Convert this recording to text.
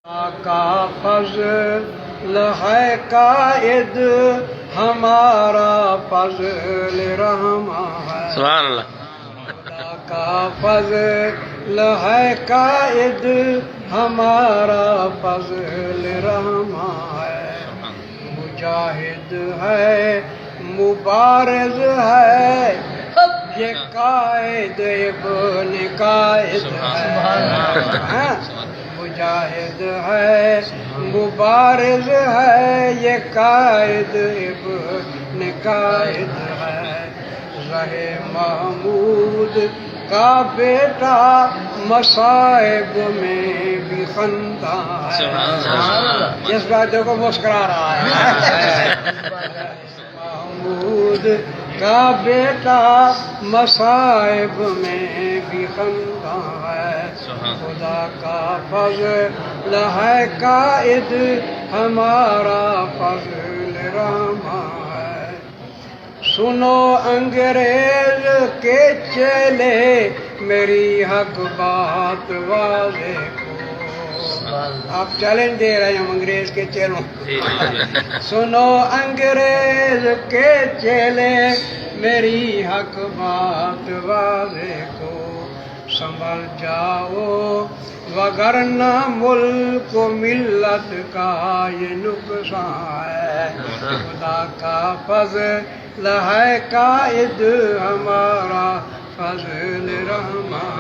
کا فضل ہے قائد ہمارا فضل رحماں ہے. سبحان اللہ. خدا کا فضل ہے قائد ہمارا فضل رحماں ہے. مجاہد ہے مبارز ہے یہ قائد ابن قائد ہے. مجاہد ہے مبارز ہے یہ قائد ابن قائد ہے. رہے محمود کا بیٹا مصائب میں بھی خندہ ہے. اس بات کو مسکرا رہا ہے. محمود کا بیٹا مصائب میں بھی خندہ ہے. خدا کا فضل ہے قائد ہمارا فضل رحماں ہے. سنو انگریز کے چیلے میری حق بات واضح کو. آپ چیلنج دے رہے ہیں ہم انگریز کے چیلوں. سنو انگریز کے چیلے میری حق بات واضح کو. سنبھل جاؤ وگرنہ ملک و ملت کا یہ نقصان ہے. خدا کا فضل ہے قائد ہمارا فضل رحماں